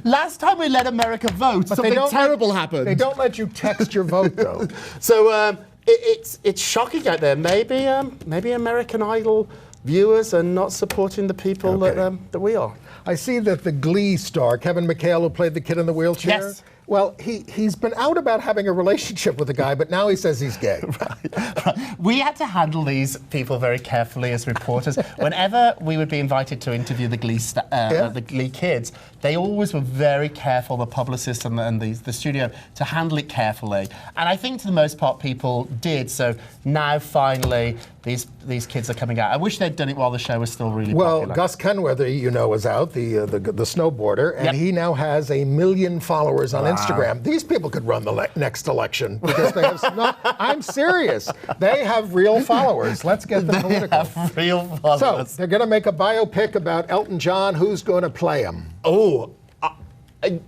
Last time we let America vote, But something terrible happened. They don't let you text your vote, though. So it's shocking out there. Maybe American Idol viewers are not supporting the people that we are. I see that the Glee star, Kevin McHale, who played the kid in the wheelchair. Yes. Well, he's been out about having a relationship with a guy, but now he says he's gay. Right. We had to handle these people very carefully as reporters. Whenever we would be invited to interview the Glee kids, they always were very careful, the publicist and the studio, to handle it carefully. And I think, to the most part, people did. So now, finally, these kids are coming out. I wish they'd done it while the show was still really popular. Well, Gus Kenworthy, is out, the snowboarder, and Yep. he now has 1 million followers on Instagram. These people could run the next election because they have I'm serious. They have real followers. Let's get them political. Have real followers. So they're going to make a biopic about Elton John. Who's going to play him? Oh,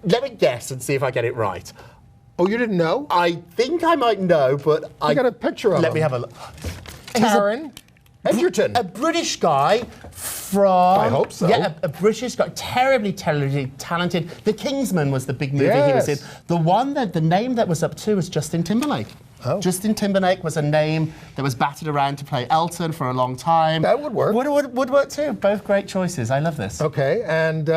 let me guess and see if I get it right. Oh, you didn't know? I think I might know, but I got a picture of him. Let me have a look. Taron Egerton. A British guy from... I hope so. Yeah, a British guy, terribly talented. The Kingsman was the big movie he was in. Yes. The name that was up to was Justin Timberlake. Oh. Justin Timberlake was a name that was batted around to play Elton for a long time. That would work. Would work too. Both great choices. I love this. Okay, and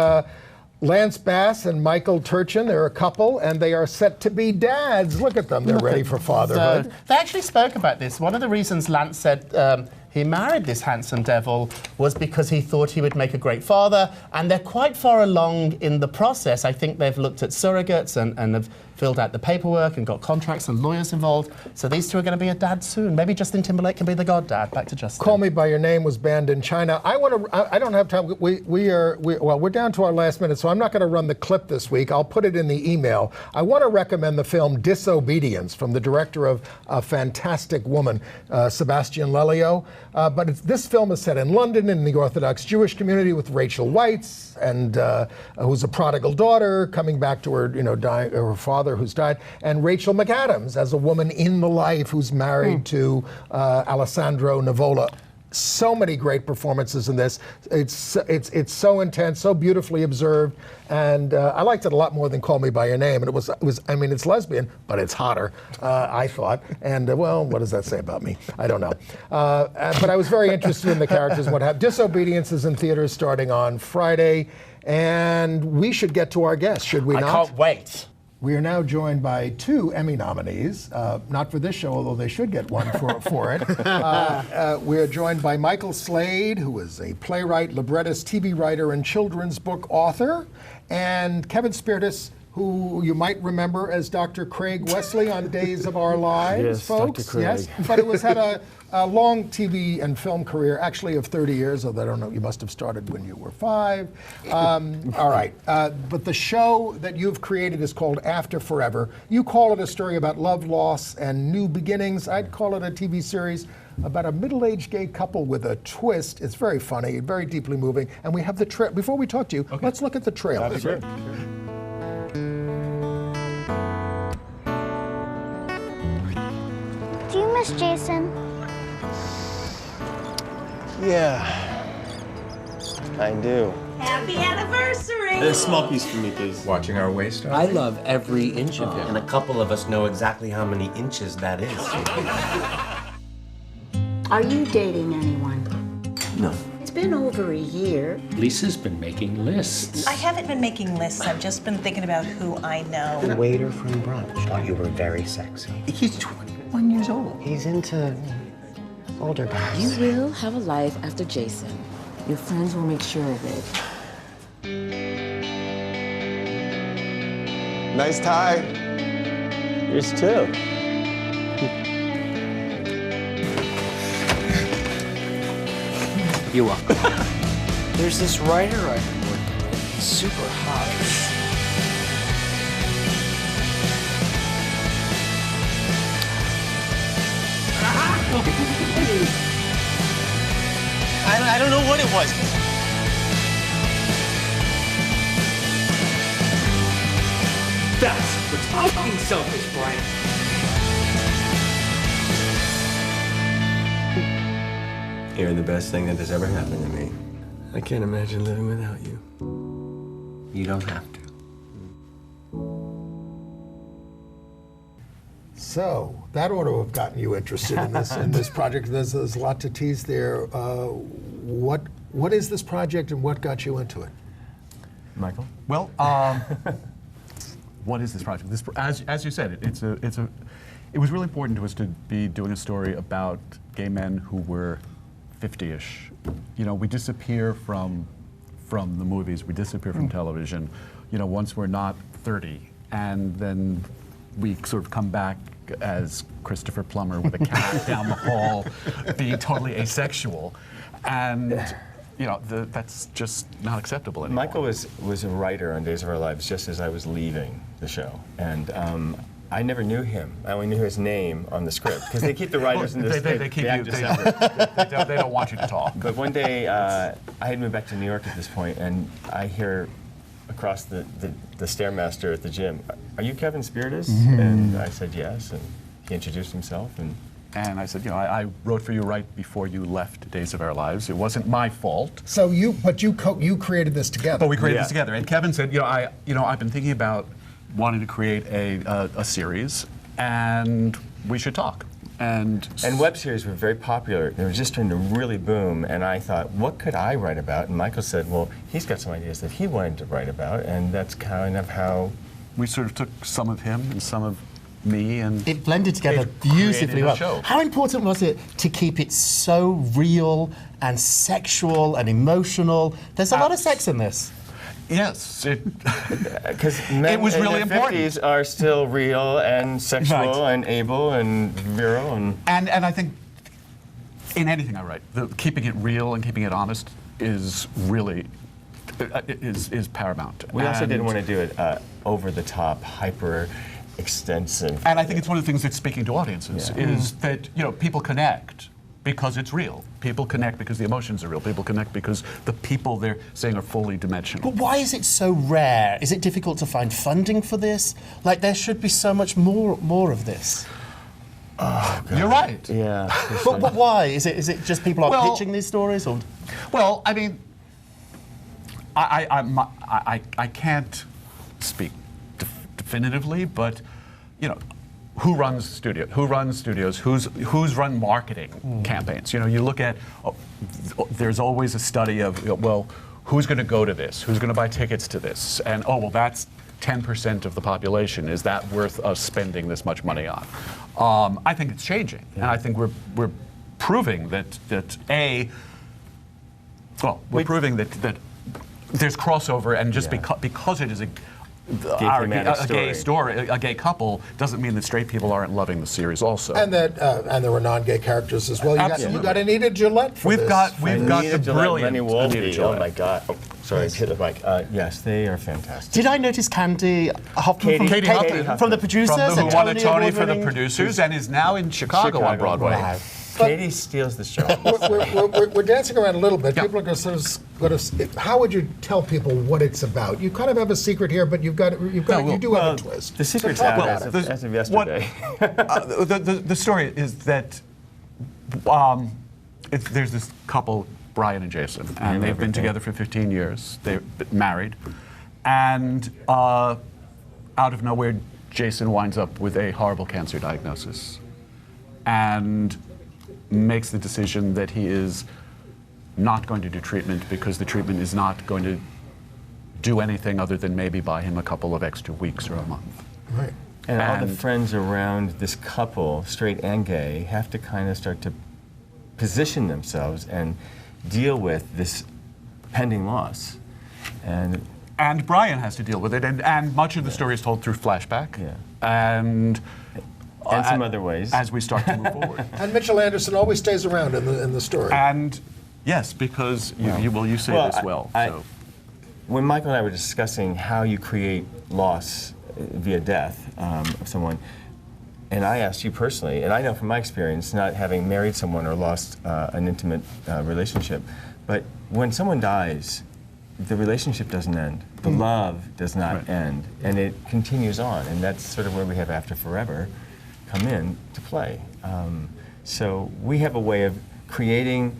Lance Bass and Michael Turchin, they're a couple, and they are set to be dads. Look at them, they're ready for fatherhood. They actually spoke about this. One of the reasons Lance said he married this handsome devil was because he thought he would make a great father, and they're quite far along in the process. I think they've looked at surrogates and have filled out the paperwork and got contracts and lawyers involved. So these two are going to be a dad soon. Maybe Justin Timberlake can be the goddad. Back to Justin. Call Me By Your Name was banned in China. I don't have time. We're down to our last minute, so I'm not going to run the clip this week. I'll put it in the email. I want to recommend the film Disobedience from the director of A Fantastic Woman, Sebastian Lelio. But this film is set in London in the Orthodox Jewish community with Rachel Weisz, and who's a prodigal daughter coming back to her, her father who's died, and Rachel McAdams as a woman in the life who's married to Alessandro Nivola. So many great performances in this. It's so intense, so beautifully observed, and I liked it a lot more than Call Me By Your Name. And it was I mean, it's lesbian, but it's hotter, I thought. And well, what does that say about me? I don't know. But I was very interested in the characters and what happened. Disobedience is in theaters starting on Friday, and we should get to our guests, should we not? I can't wait. We are now joined by 2 Emmy nominees, not for this show, although they should get one for it. We are joined by Michael Slade, who is a playwright, librettist, TV writer, and children's book author, and Kevin Spirtas, who you might remember as Dr. Craig Wesley on Days of Our Lives, yes, folks. Dr. Craig. Yes, but it was had a long TV and film career, actually of 30 years, although I don't know, you must have started when you were 5. All right, but the show that you've created is called After Forever. You call it a story about love, loss, and new beginnings. I'd call it a TV series about a middle-aged gay couple with a twist. It's very funny, very deeply moving, and we have the trailer. Before we talk to you, let's look at the trailer. Sure. Do you miss Jason? Yeah, I do. Happy anniversary! A small piece for me, please. Watching our waist. I love every inch of him. And a couple of us know exactly how many inches that is. Are you dating anyone? No. It's been over a year. Lisa's been making lists. I haven't been making lists. I've just been thinking about who I know. The waiter from brunch thought you were very sexy. He's 21 years old. He's into older guys. You will have a life after Jason. Your friends will make sure of it. Nice tie. Yours too. You're welcome. There's this writer I've been working with. He's super hot. I don't know what it was. That's what's fucking selfish, Brian. You're the best thing that has ever happened to me. I can't imagine living without you. You don't have to. So that ought to have gotten you interested in this project. There's a lot to tease there. What is this project and what got you into it? Michael? Well, what is this project? As you said, it was really important to us to be doing a story about gay men who were 50-ish. You know, we disappear from the movies, we disappear from television, once we're not 30, and then we sort of come back as Christopher Plummer with a cat down the hall, being totally asexual, and that's just not acceptable anymore. Michael was a writer on Days of Our Lives just as I was leaving the show, and I never knew him. I only knew his name on the script because they keep the writers in this. They keep you. They don't want you to talk. But one day, I had moved back to New York at this point, and I hear across the stairmaster at the gym, "Are you Kevin Spirtas?" Mm-hmm. And I said yes, and he introduced himself, and I said, I wrote for you right before you left Days of Our Lives. It wasn't my fault. So you created this together. But we created this together, and Kevin said, I've been thinking about wanting to create a series, and we should talk. And web series were very popular. They were just starting to really boom, and I thought, what could I write about? And Michael said, well, he's got some ideas that he wanted to write about, and that's kind of how... We sort of took some of him and some of me, and it blended together it beautifully created a well. show. How important was it to keep it so real and sexual and emotional? There's a lot of sex in this. Yes, because men it was in really their important. 50s are still real and sexual Right. and able and virile and I think in anything I write, keeping it real and keeping it honest is really is paramount. We also didn't want to do it over the top, hyper extensive. And I think it's one of the things that's speaking to audiences is that people connect because it's real. People connect because the emotions are real. People connect because the people they're saying are fully dimensional. But why is it so rare? Is it difficult to find funding for this? Like, there should be so much more of this. Oh, God. You're right. Yeah. But why? Is it just people are pitching these stories? Or? Well, I mean, I can't speak definitively, but who runs studios? Who's run marketing campaigns? You look at. There's always a study of who's going to go to this? Who's going to buy tickets to this? And that's 10% of the population. Is that worth us spending this much money on? I think it's changing, and I think we're proving that we're proving that there's crossover, and just because it is a gay story, a gay couple, doesn't mean that straight people aren't loving the series also. And that and there were non-gay characters as well. You got Anita Gillette for we've this. got the brilliant Lenny Wolfe. Anita Gillette. Oh my God! Oh, sorry, hit the mic. Yes, they are fantastic. Did I notice Candy Hoffman Katie Hoffman from the producers? Who won a Tony Tony for the Award-winning producers and is now in Chicago on Broadway. Wow. Katie steals the show. We're dancing around a little bit. People are going to how would you tell people what it's about? You kind of have a secret here, but you do have a twist. The secret's So talk out about as of yesterday. The story is that there's this couple, Brian and Jason, and they've been together for 15 years. They're married, and out of nowhere, Jason winds up with a horrible cancer diagnosis, and makes the decision that he is not going to do treatment because the treatment is not going to do anything other than maybe buy him a couple of extra weeks or a month. Right. And all the friends around this couple, straight and gay, have to kind of start to position themselves and deal with this pending loss. And Brian has to deal with it, and much of the story is told through flashback. Yeah. And some other ways. As we start to move forward. And Mitchell Anderson always stays around in the story. And yes, because you say this well. When Michael and I were discussing how you create loss via death of someone, and I asked you personally, and I know from my experience, not having married someone or lost an intimate relationship, but when someone dies, the relationship doesn't end. The love does not end, and it continues on, and that's sort of where we have After Forever come in to play. So we have a way of creating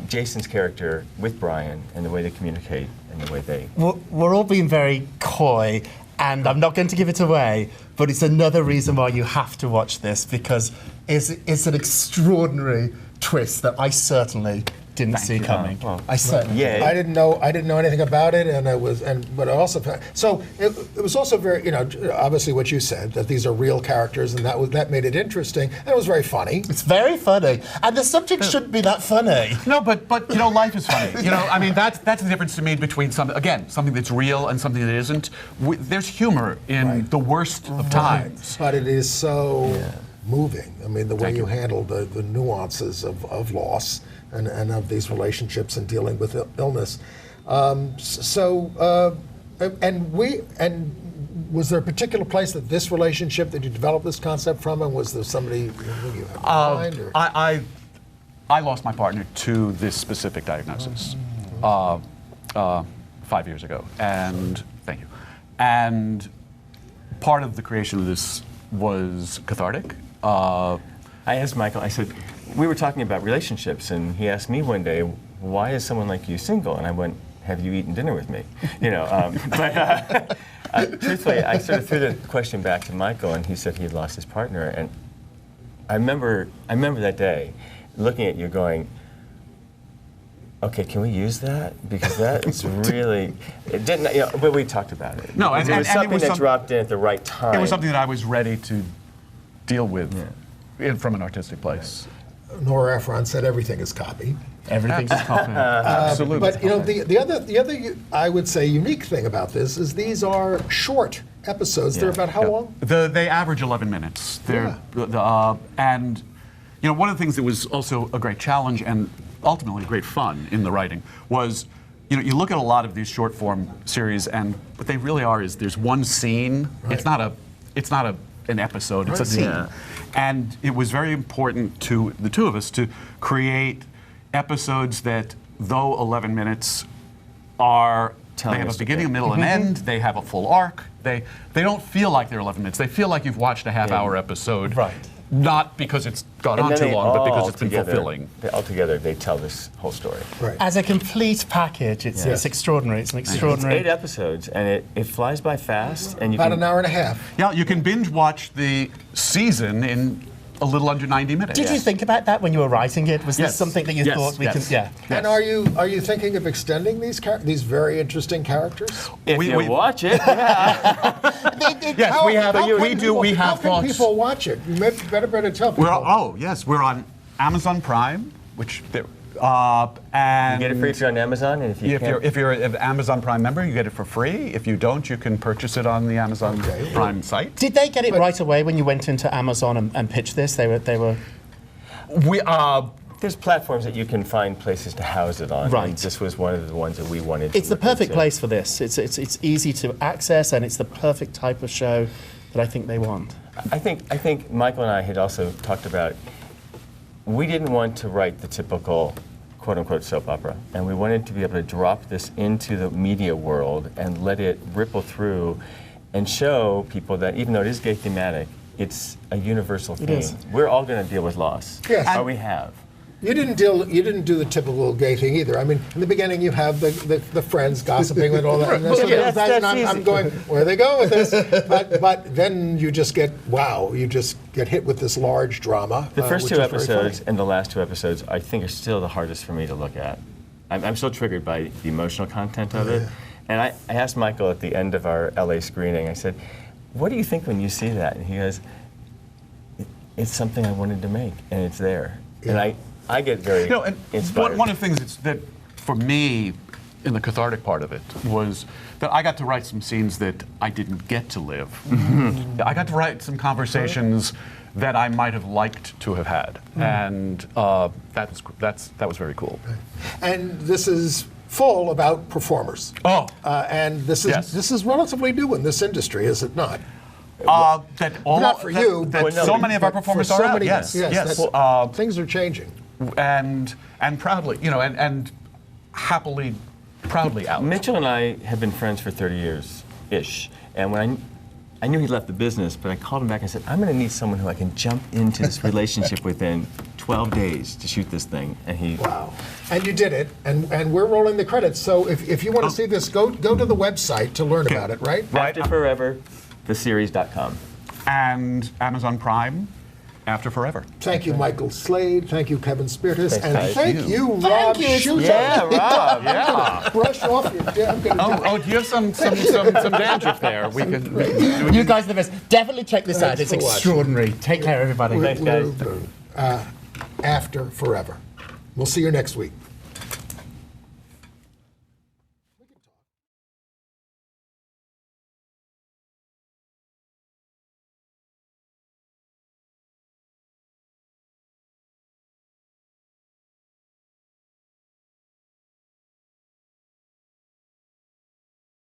Jason's character with Brian and the way they communicate and the way they... We're all being very coy, and I'm not going to give it away, but it's another reason why you have to watch this, because it's an extraordinary twist that I certainly didn't see coming. I certainly I didn't know anything about it, but I also so it was also very obviously what you said, that these are real characters, and that made it interesting, and it was very funny. It's very funny, and the subject shouldn't be that funny. No, but life is funny. I mean that's the difference to me between something that's real and something that isn't. There's humor in the worst of times, but it is so moving. I mean, the way you handle the nuances of loss. And of these relationships and dealing with illness. Was there a particular place that this relationship that you developed this concept from, and was there somebody you have in mind? Or? I lost my partner to this specific diagnosis 5 years ago, and thank you. And part of the creation of this was cathartic. I asked Michael, I said, we were talking about relationships, and he asked me one day, why is someone like you single? And I went, have you eaten dinner with me? Truthfully, I sort of threw the question back to Michael, and he said he had lost his partner, and I remember that day, looking at you, going, "Okay, can we use that? Because that's really it didn't." But we talked about it. No, it was something that dropped in at the right time. It was something that I was ready to deal with from an artistic place. Nora Ephron said everything is copy. Everything's a copy. Absolutely. But the other I would say unique thing about this is these are short episodes. They're about how long? They average 11 minutes. And one of the things that was also a great challenge and ultimately great fun in the writing was, you look at a lot of these short form series, and what they really are is there's one scene. Right. It's not an episode. It's a scene. Yeah. And it was very important to the two of us to create episodes that, though 11 minutes, they have a beginning, a middle, and end. They have a full arc. They don't feel like they're 11 minutes. They feel like you've watched a half-hour episode. Right. Not because it's gone on too long, but because it's been fulfilling. Altogether, they tell this whole story. Right. As a complete package, it's extraordinary. It's an extraordinary. It's 8 episodes, and it flies by fast. And about an hour and a half. Yeah, you can binge watch the season in a little under 90 minutes. Did you think about that when you were writing it? Was this something that you thought we could? Yeah. And are you thinking of extending these very interesting characters? If you watch it, yes, we have. We have thoughts. How can people watch it? You better tell people. We're on Amazon Prime, which and you get it free if you're on Amazon, and if you're an Amazon Prime member, you get it for free. If you don't, you can purchase it on the Amazon Prime site. Did they get it right away when you went into Amazon and pitched this? They were. There's platforms that you can find places to house it on. Right. And this was one of the ones that we wanted. It's the perfect place for this. It's easy to access, and it's the perfect type of show that I think they want. I think Michael and I had also talked about. We didn't want to write the typical quote-unquote soap opera, and we wanted to be able to drop this into the media world and let it ripple through and show people that even though it is gay thematic, it's a universal theme. We're all going to deal with loss. Yes. Or we have. You didn't do the typical gay thing either. I mean, in the beginning you have the friends gossiping and all that. And I'm going, where are they going with this? But then you just get hit with this large drama. The first 2 episodes and the last 2 episodes, I think, are still the hardest for me to look at. I'm still triggered by the emotional content of it. And I asked Michael at the end of our LA screening, I said, what do you think when you see that? And he goes, it's something I wanted to make, and it's there. Yeah. And I get very inspired. One of the things that, for me, in the cathartic part of it, was that I got to write some scenes that I didn't get to live. Mm-hmm. I got to write some conversations that I might have liked to have had, and that was very cool. And this is full about performers. And this is relatively new in this industry, is it not? Not for you, but so many of our performers are out. Yes. Things are changing. And proudly, and happily, proudly out. Mitchell and I have been friends for 30 years-ish. And when I knew he left the business, but I called him back and said, I'm going to need someone who I can jump into this relationship within 12 days to shoot this thing. And he... Wow. And you did it, and we're rolling the credits. So if you want to see this, go to the website to learn about it, right? After Forever, theseries.com. And Amazon Prime. After Forever. Thank you, Michael Slade. Thank you, Kevin Spirtas. Thanks, and thank you, Rob Schuster. Yeah, Rob. Yeah. Brush off your damn good do you have some dandruff there? We can. You guys are the best. Definitely check this out. It's extraordinary. Take care, everybody. Thanks, guys. After Forever. We'll see you next week.